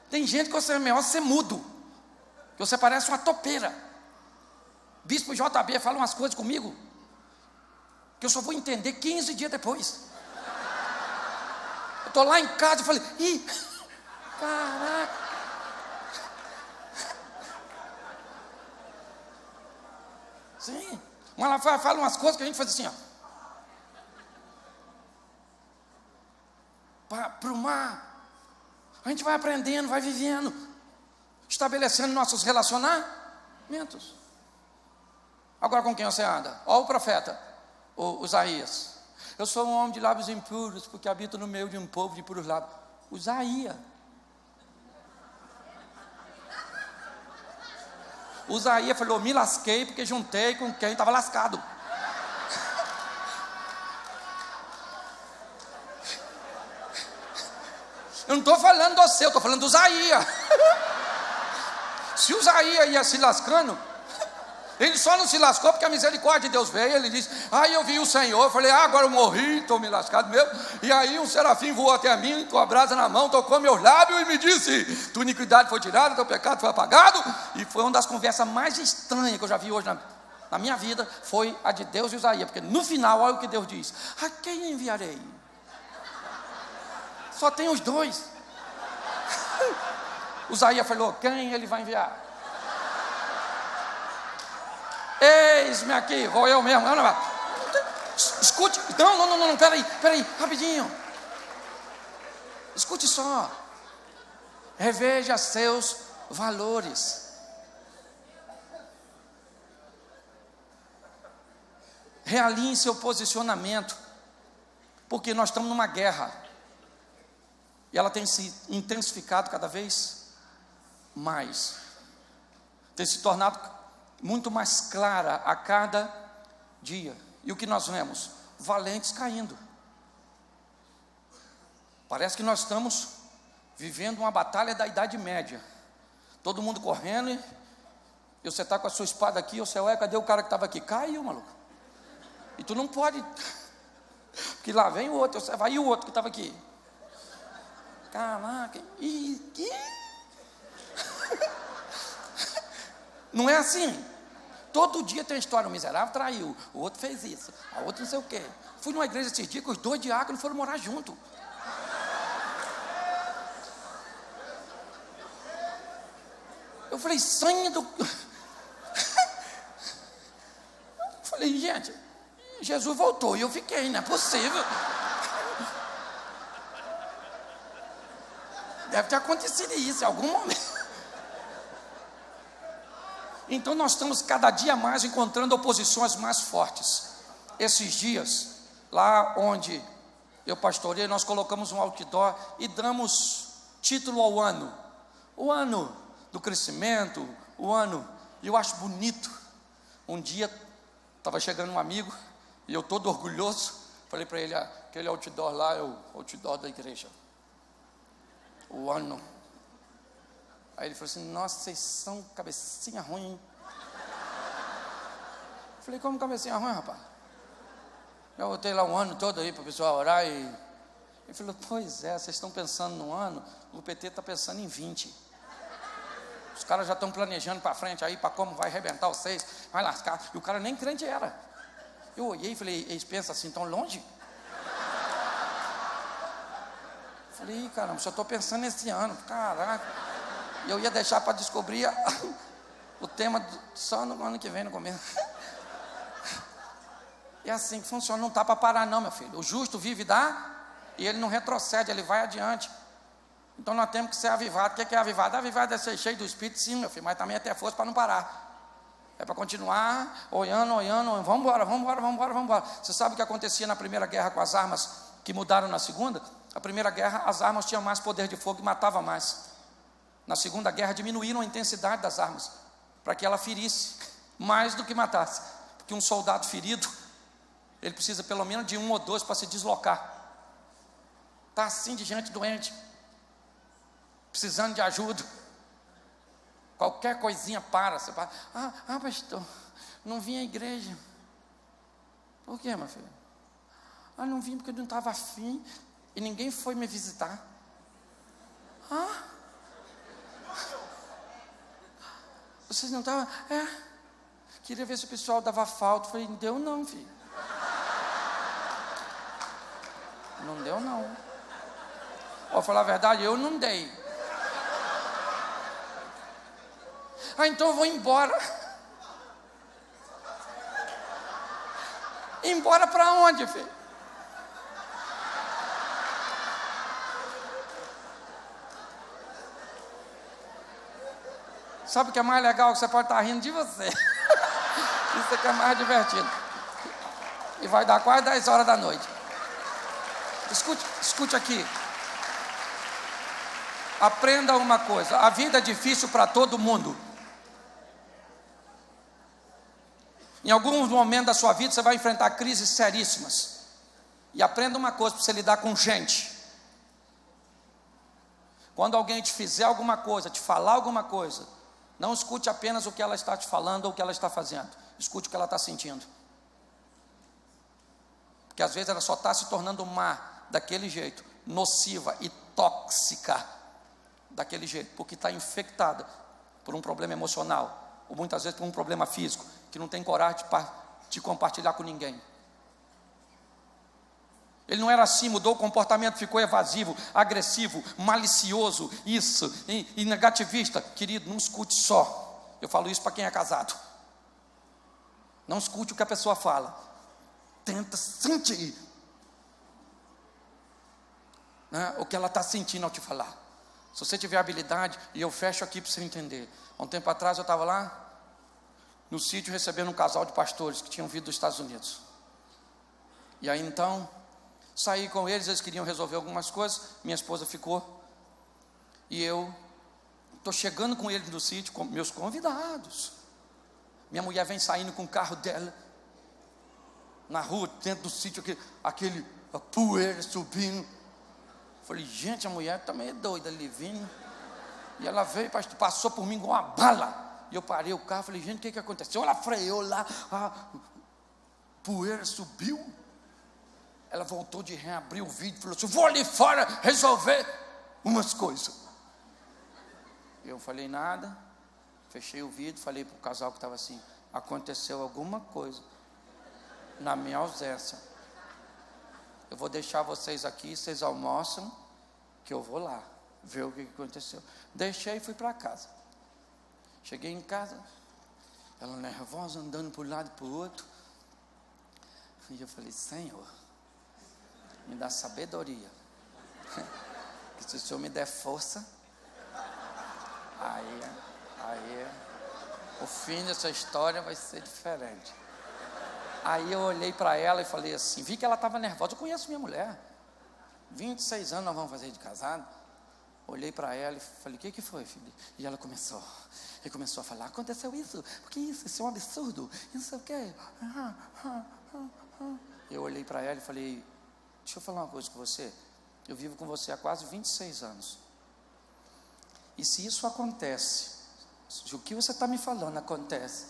C: Tem gente que você é melhor ser mudo, que você parece uma topeira. Bispo JB fala umas coisas comigo que eu só vou entender 15 dias depois. Eu estou lá em casa e falei, caraca. Sim. Malafaia fala umas coisas que a gente faz assim, ó. Para o mar. A gente vai aprendendo, vai vivendo, estabelecendo nossos relacionamentos. Agora com quem você anda? Olha o profeta, o Isaías. Eu sou um homem de lábios impuros, porque habito no meio de um povo de puros lábios. Isaías. O Isaías falou, me lasquei porque juntei com quem estava lascado. Eu não estou falando do seu, estou falando do Isaías. Se o Isaías ia se lascando, ele só não se lascou porque a misericórdia de Deus veio. Ele disse, eu vi o Senhor, eu falei, agora eu morri, estou me lascado mesmo. E aí um serafim voou até mim, com a brasa na mão, tocou meus lábios e me disse, tua iniquidade foi tirada, teu pecado foi apagado. E foi uma das conversas mais estranhas que eu já vi hoje na minha vida, foi a de Deus e Isaías. Porque no final, olha o que Deus diz, a quem enviarei? Só tem os dois. O Isaías falou, quem ele vai enviar? Eis-me aqui, vou eu mesmo. Escute, não, peraí, rapidinho. Escute só. Reveja seus valores. Realinhe seu posicionamento. Porque nós estamos numa guerra. E ela tem se intensificado cada vez mais. Tem se tornado muito mais clara a cada dia. E o que nós vemos? Valentes caindo. Parece que nós estamos vivendo uma batalha da Idade Média. Todo mundo correndo e você está com a sua espada aqui, você, cadê o cara que estava aqui? Caiu, maluco. E tu não pode, porque lá vem o outro, você vai e o outro que estava aqui. Caraca, não é assim. Todo dia tem história, o miserável traiu, o outro fez isso, a outra não sei o quê. Fui numa igreja esses dias que os dois diáconos foram morar junto. Eu falei, sangue do... Eu falei, gente, Jesus voltou e eu fiquei, não é possível. Deve ter acontecido isso em algum momento. Então nós estamos cada dia mais encontrando oposições mais fortes. Esses dias, lá onde eu pastorei, nós colocamos um outdoor e damos título ao ano. O ano do crescimento, o ano, e eu acho bonito. Um dia, estava chegando um amigo, e eu todo orgulhoso, falei para ele, aquele outdoor lá é o outdoor da igreja. O ano. Aí ele falou assim, nossa, vocês são cabecinha ruim, hein? Falei, como cabecinha ruim, rapaz? Eu botei lá um ano todo aí para o pessoal orar e... Ele falou, pois é, vocês estão pensando no ano, o PT está pensando em 20. Os caras já estão planejando para frente aí, para como vai arrebentar vocês, vai lascar. E o cara nem crente era. Eu olhei e falei, eles pensam assim, tão longe? Falei, caramba, só estou pensando nesse ano, caraca. E eu ia deixar para descobrir o tema só no ano que vem, no começo. É assim que funciona, não está para parar não, meu filho. O justo vive e dá, e ele não retrocede, ele vai adiante. Então nós temos que ser avivados. O que é avivado? Avivado é ser cheio do Espírito, sim, meu filho, mas também é ter força para não parar. É para continuar olhando, vamos embora. Você sabe o que acontecia na primeira guerra com as armas que mudaram na segunda? A primeira guerra, as armas tinham mais poder de fogo e matavam mais. Na segunda guerra, diminuíram a intensidade das armas, para que ela ferisse mais do que matasse. Porque um soldado ferido, ele precisa pelo menos de 1 ou 2 para se deslocar. Está assim de gente doente, precisando de ajuda. Qualquer coisinha para, você para. Pastor, não vim à igreja. Por quê, meu filho? Não vim porque eu não estava afim e ninguém foi me visitar. Vocês não estavam? Queria ver se o pessoal dava falta. Falei, não deu não, filho. Não deu não. Vou falar a verdade, eu não dei. Então eu vou embora. Embora para onde, filho? Sabe o que é mais legal? Que você pode estar rindo de você. Isso é que é mais divertido. E vai dar quase 10 horas da noite. Escute aqui. Aprenda uma coisa. A vida é difícil para todo mundo. Em alguns momentos da sua vida você vai enfrentar crises seríssimas. E aprenda uma coisa para você lidar com gente. Quando alguém te fizer alguma coisa, te falar alguma coisa, não escute apenas o que ela está te falando ou o que ela está fazendo. Escute o que ela está sentindo. Porque às vezes ela só está se tornando má daquele jeito, nociva e tóxica daquele jeito, porque está infectada por um problema emocional, ou muitas vezes por um problema físico, que não tem coragem de compartilhar com ninguém. Ele não era assim, mudou o comportamento, ficou evasivo, agressivo, malicioso, isso, e negativista. Querido, não escute só. Eu falo isso para quem é casado. Não escute o que a pessoa fala. Tenta sentir, né, o que ela está sentindo ao te falar. Se você tiver habilidade, e eu fecho aqui para você entender. Há um tempo atrás eu estava lá no sítio recebendo um casal de pastores que tinham vindo dos Estados Unidos. E aí então saí com eles queriam resolver algumas coisas. Minha esposa ficou. E eu estou chegando com eles no sítio, com meus convidados. Minha mulher vem saindo com o carro dela na rua, dentro do sítio, aquele a poeira subindo. Falei, gente, a mulher está meio doida ali vindo. E ela veio, passou por mim com uma bala. E eu parei o carro, falei, gente, o que aconteceu? Ela freou lá, a poeira subiu. Ela voltou de ré, abriu o vidro, falou assim, vou ali fora resolver umas coisas. Eu falei nada, fechei o vidro, falei para o casal que estava assim, aconteceu alguma coisa na minha ausência. Eu vou deixar vocês aqui, vocês almoçam, que eu vou lá ver o que aconteceu. Deixei e fui para casa. Cheguei em casa, ela nervosa, andando para um lado e para o outro. E eu falei, Senhor, me dá sabedoria. Que se o Senhor me der força, aí o fim dessa história vai ser diferente. Aí eu olhei para ela e falei assim, vi que ela estava nervosa. Eu conheço minha mulher, 26 anos nós vamos fazer de casado. Olhei para ela e falei, o que foi, filho? E ela começou a falar, aconteceu isso, porque isso é um absurdo, isso é o quê? Eu olhei para ela e falei, deixa eu falar uma coisa com você, eu vivo com você há quase 26 anos, e se isso acontece, se o que você está me falando acontece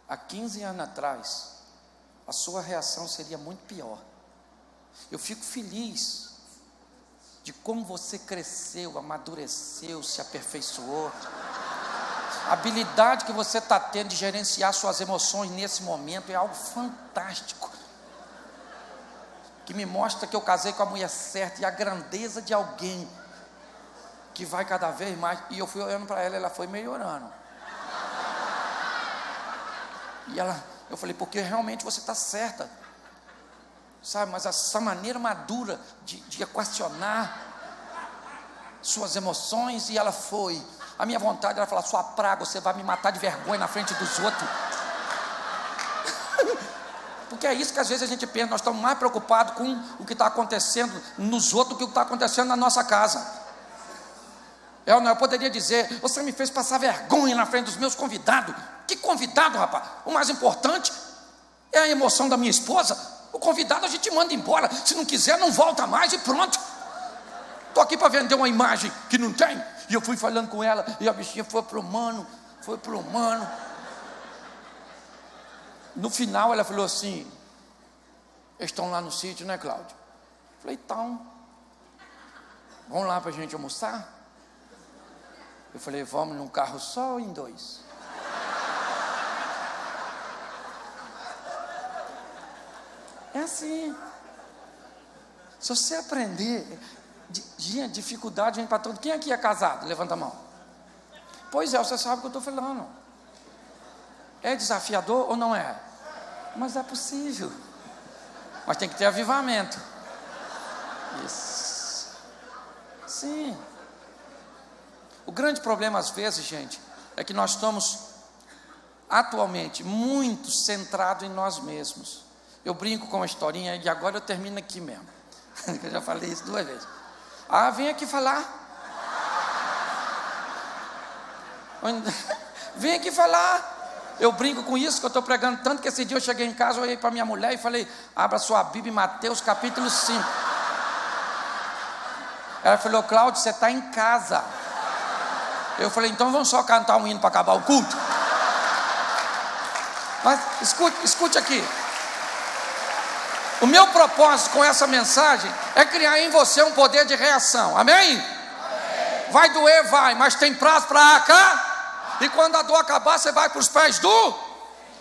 C: há 15 anos atrás, a sua reação seria muito pior. Eu fico feliz de como você cresceu, amadureceu, se aperfeiçoou. A habilidade que você está tendo de gerenciar suas emoções nesse momento é algo fantástico, que me mostra que eu casei com a mulher certa, e a grandeza de alguém que vai cada vez mais. E eu fui olhando para ela, ela foi melhorando. E eu falei, porque realmente você está certa, sabe, mas essa maneira madura de equacionar suas emoções. E ela foi, a minha vontade era falar, sua praga, você vai me matar de vergonha na frente dos outros. Porque é isso que às vezes a gente pensa, nós estamos mais preocupados com o que está acontecendo nos outros do que o que está acontecendo na nossa casa. Eu poderia dizer, você me fez passar vergonha na frente dos meus convidados. Que convidado, rapaz? O mais importante é a emoção da minha esposa. O convidado a gente manda embora, se não quiser não volta mais e pronto. Estou aqui para vender uma imagem que não tem. E eu fui falando com ela, e a bichinha foi pro humano. No final ela falou assim, eles estão lá no sítio, né, Cláudio? Eu falei, então, vamos lá para a gente almoçar? Eu falei, vamos num carro só ou em dois? É assim. Se você aprender, dificuldade vem para todo. Quem aqui é casado? Levanta a mão. Pois é, você sabe o que eu estou falando. É desafiador ou não é? Mas é possível. Mas tem que ter avivamento. Isso. Sim. O grande problema às vezes, gente, é que nós estamos atualmente muito centrados em nós mesmos. Eu brinco com uma historinha e agora eu termino aqui mesmo. Eu já falei isso 2 vezes. Vem aqui falar. Vem aqui falar. Eu brinco com isso, que eu estou pregando tanto que esse dia eu cheguei em casa, eu olhei para minha mulher e falei: abra sua Bíblia em Mateus capítulo 5. Ela falou: Cláudio, você está em casa. Eu falei: então vamos só cantar um hino para acabar o culto. Mas escute aqui. O meu propósito com essa mensagem é criar em você um poder de reação. Amém? Amém. Vai doer, vai, mas tem prazo para cá. E quando a dor acabar, você vai para os pés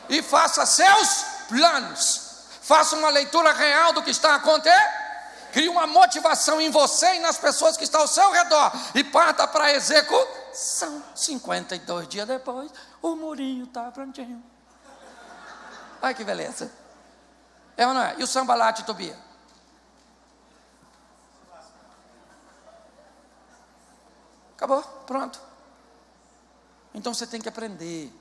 C: e faça seus planos. Faça uma leitura real do que está acontecendo. Crie uma motivação em você e nas pessoas que estão ao seu redor. E parta para a execução. 52 dias depois, o murinho está prontinho. Olha que beleza. É ou não é? E o Sambalat, Tobia? Acabou, pronto. Então você tem que aprender.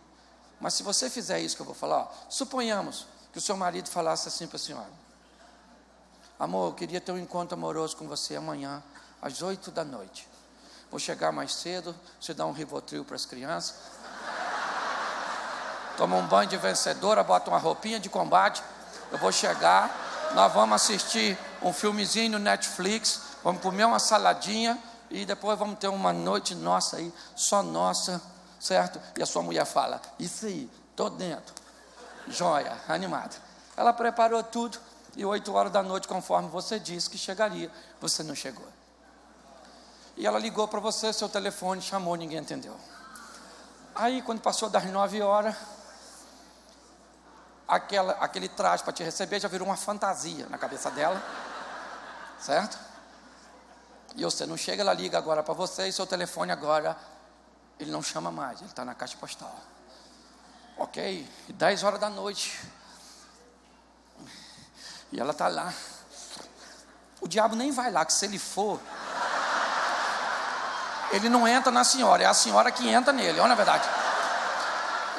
C: Mas se você fizer isso que eu vou falar, suponhamos que o seu marido falasse assim para a senhora: amor, eu queria ter um encontro amoroso com você amanhã, às 8 da noite. Vou chegar mais cedo, você dá um Rivotril para as crianças, toma um banho de vencedora, bota uma roupinha de combate. Eu vou chegar, nós vamos assistir um filmezinho no Netflix, vamos comer uma saladinha e depois vamos ter uma noite nossa aí, só nossa, certo? E a sua mulher fala: isso aí, tô dentro, joia, animada. Ela preparou tudo e 8 horas da noite, conforme você disse que chegaria, você não chegou. E ela ligou para você, seu telefone chamou, ninguém entendeu. Aí quando passou das 9 horas, aquele traje para te receber já virou uma fantasia na cabeça dela, certo? E você não chega, ela liga agora para você e seu telefone agora, ele não chama mais, ele está na caixa postal. Ok, 10 horas da noite, e ela está lá. O diabo nem vai lá, que se ele for, ele não entra na senhora, é a senhora que entra nele, olha a verdade.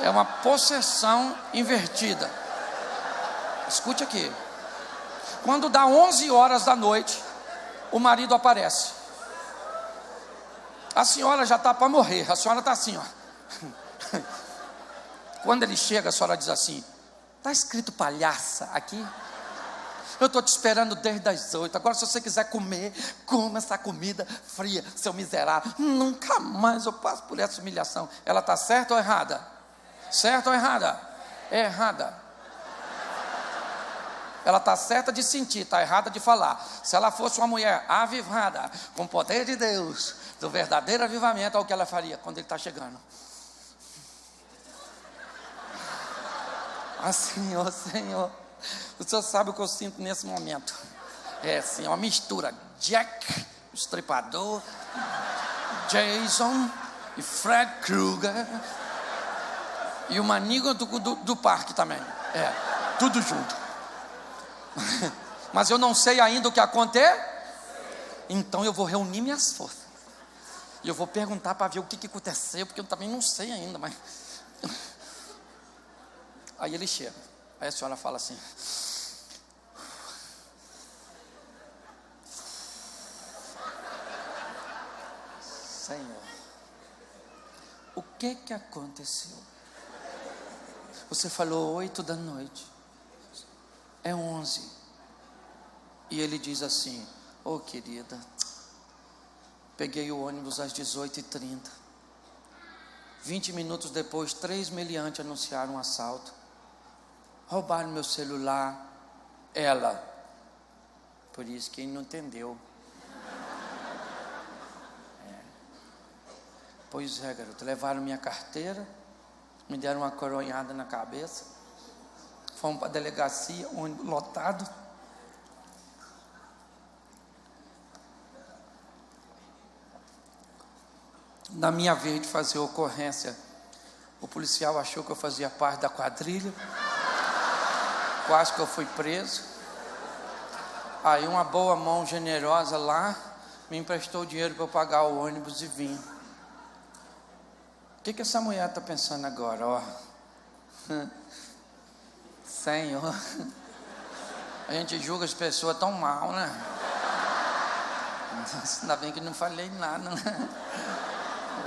C: É uma possessão invertida. Escute aqui. Quando dá 11 horas da noite, o marido aparece. A senhora já está para morrer. A senhora está assim, ó. Quando ele chega, a senhora diz assim: está escrito palhaça aqui? Eu estou te esperando desde as 8. Agora, se você quiser comer, coma essa comida fria, seu miserável. Nunca mais eu passo por essa humilhação. Ela está certa ou errada? Certa ou errada? É errada. Ela está certa de sentir, está errada de falar. Se ela fosse uma mulher avivada, com o poder de Deus, do verdadeiro avivamento, é o que ela faria quando ele está chegando. Assim, ó Senhor, o Senhor sabe o que eu sinto nesse momento. É assim, uma mistura. Jack, o estripador, Jason e Fred Krueger. E o maníaco do parque também. É, tudo junto. Mas eu não sei ainda o que acontece. Então eu vou reunir minhas forças. E eu vou perguntar para ver o que aconteceu, porque eu também não sei ainda, mas... Aí ele chega. Aí a senhora fala assim: Senhor, o que aconteceu? Você falou 8 da noite. É 11. E ele diz assim: ô querida, peguei o ônibus às 18h30. 20 minutos depois, 3 meliantes anunciaram um assalto. Roubaram meu celular. Ela. Por isso que ele não entendeu. Pois é, garoto. Levaram minha carteira, me deram uma coronhada na cabeça. Fomos para a delegacia, ônibus lotado. Na minha vez de fazer ocorrência, o policial achou que eu fazia parte da quadrilha. Quase que eu fui preso. Aí uma boa mão generosa lá me emprestou dinheiro para eu pagar o ônibus e vim. O que essa mulher está pensando agora? Ó, Senhor, a gente julga as pessoas tão mal, né? Nossa, ainda bem que não falei nada, né?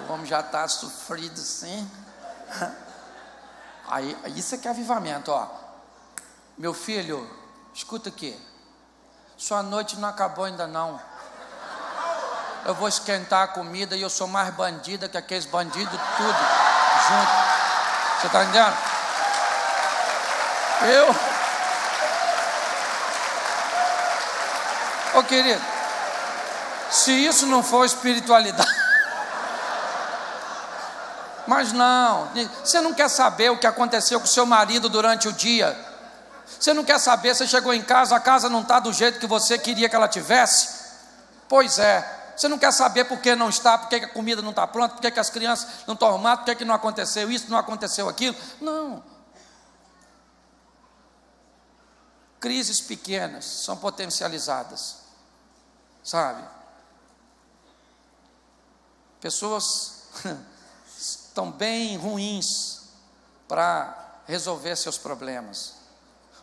C: O homem já está sofrido assim. Aí, isso é que é avivamento, ó. Meu filho, escuta aqui. Sua noite não acabou ainda não. Eu vou esquentar a comida e eu sou mais bandida que aqueles bandidos tudo junto. Você está entendendo? Ô querido, se isso não for espiritualidade. Mas não, você não quer saber o que aconteceu com seu marido durante o dia. Você não quer saber, você chegou em casa, a casa não está do jeito que você queria que ela tivesse. Pois é. Você não quer saber por que não está, por que a comida não está pronta, por que as crianças não estão arrumadas, por que não aconteceu isso, não aconteceu aquilo. Não. Crises pequenas são potencializadas. Sabe? Pessoas estão bem ruins para resolver seus problemas.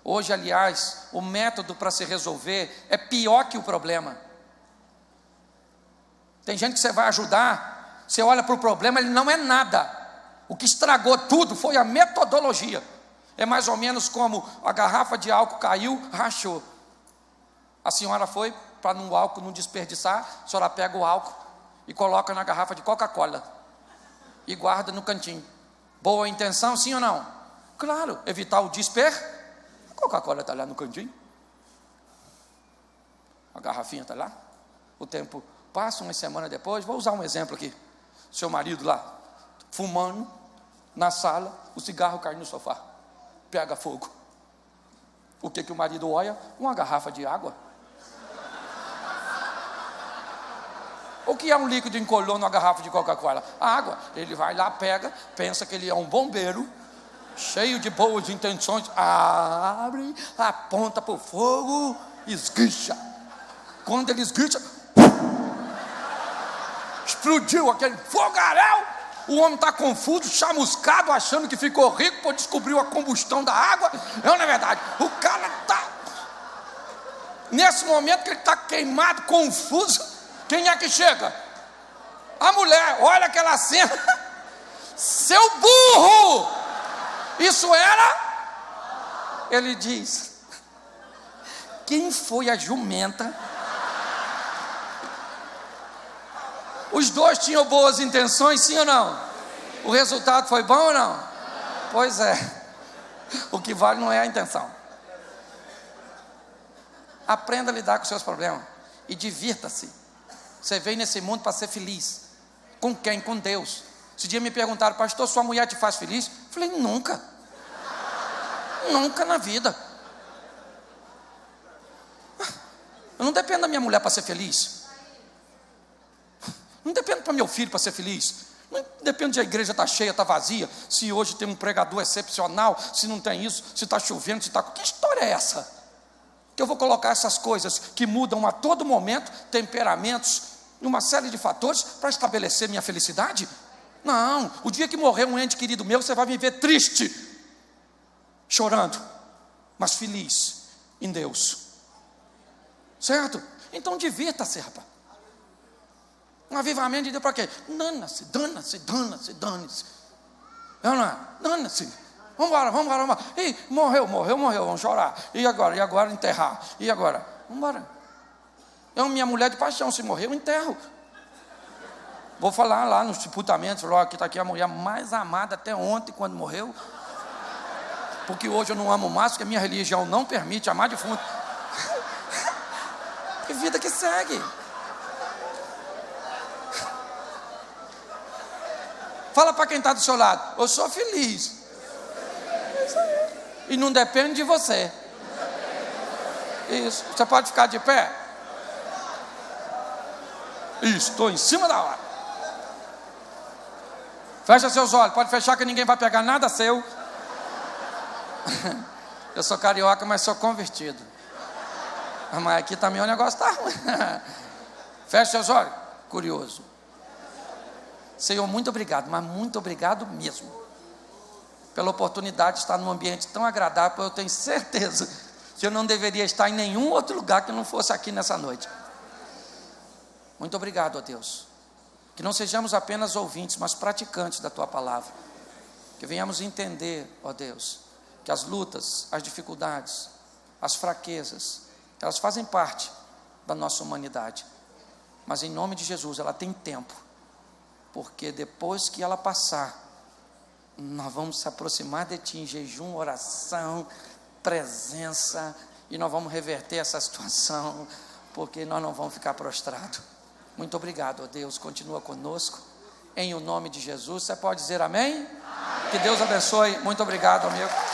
C: Hoje, aliás, o método para se resolver é pior que o problema. Tem gente que você vai ajudar, você olha para o problema, ele não é nada. O que estragou tudo foi a metodologia. É mais ou menos como a garrafa de álcool caiu, rachou. A senhora foi para o álcool não desperdiçar, a senhora pega o álcool e coloca na garrafa de Coca-Cola e guarda no cantinho. Boa intenção, sim ou não? Claro, evitar o desperdiço. A Coca-Cola está lá no cantinho. A garrafinha está lá. O tempo passa, uma semana depois, vou usar um exemplo aqui. Seu marido lá, fumando, na sala, o cigarro cai no sofá, pega fogo. O que o marido olha? Uma garrafa de água. O que é um líquido incolor numa garrafa de Coca-Cola? A água. Ele vai lá, pega, pensa que ele é um bombeiro, cheio de boas intenções, abre, aponta para o fogo, esguicha. Quando ele esguicha, explodiu aquele fogaréu. O homem está confuso, chamuscado, achando que ficou rico, por descobriu a combustão da água. Não é verdade? O cara está, nesse momento que ele está queimado, confuso, quem é que chega? A mulher. Olha aquela cena. Seu burro! Isso era? Ele diz: quem foi a jumenta? Os dois tinham boas intenções, sim ou não? O resultado foi bom ou não? Pois é. O que vale não é a intenção. Aprenda a lidar com seus problemas e divirta-se. Você veio nesse mundo para ser feliz. Com quem? Com Deus. Esse dia me perguntaram: pastor, sua mulher te faz feliz? Eu falei: nunca. Nunca na vida. Eu não dependo da minha mulher para ser feliz. Não dependo para meu filho para ser feliz. Não depende de a igreja estar cheia, estar vazia, se hoje tem um pregador excepcional, se não tem isso, se está chovendo, se está... Que história é essa? Que eu vou colocar essas coisas que mudam a todo momento, temperamentos, uma série de fatores, para estabelecer minha felicidade? Não, o dia que morrer um ente querido meu, você vai me ver triste, chorando, mas feliz em Deus. Certo? Então divirta-se, rapaz. Um avivamento de Deus para quê? Dana-se, dana-se, dana-se, dane-se. Dana-se. Vamos embora. Ih, morreu, vamos chorar. E agora enterrar. E agora? Vamos embora. Eu, minha mulher de paixão, se morrer, eu enterro. Vou falar lá nos sepultamentos, falar: aqui está aqui a mulher mais amada até ontem, quando morreu. Porque hoje eu não amo mais, porque a minha religião não permite amar defunto. Que vida que segue. Fala para quem está do seu lado: eu sou feliz. E não depende de você. Isso. Você pode ficar de pé? Isso, estou em cima da hora. Fecha seus olhos, pode fechar que ninguém vai pegar nada seu. Eu sou carioca, mas sou convertido. Mas aqui também o negócio está ruim. Feche seus olhos. Curioso. Senhor, muito obrigado, mas muito obrigado mesmo. Pela oportunidade de estar num ambiente tão agradável, eu tenho certeza que eu não deveria estar em nenhum outro lugar que não fosse aqui nessa noite. Muito obrigado, ó Deus. Que não sejamos apenas ouvintes, mas praticantes da Tua palavra. Que venhamos entender, ó Deus, que as lutas, as dificuldades, as fraquezas, elas fazem parte da nossa humanidade. Mas em nome de Jesus, ela tem tempo. Porque depois que ela passar, nós vamos se aproximar de Ti em jejum, oração, presença, e nós vamos reverter essa situação, porque nós não vamos ficar prostrados. Muito obrigado, ó Deus, continua conosco, em o nome de Jesus. Você pode dizer amém? Amém. Que Deus abençoe. Muito obrigado, amigo.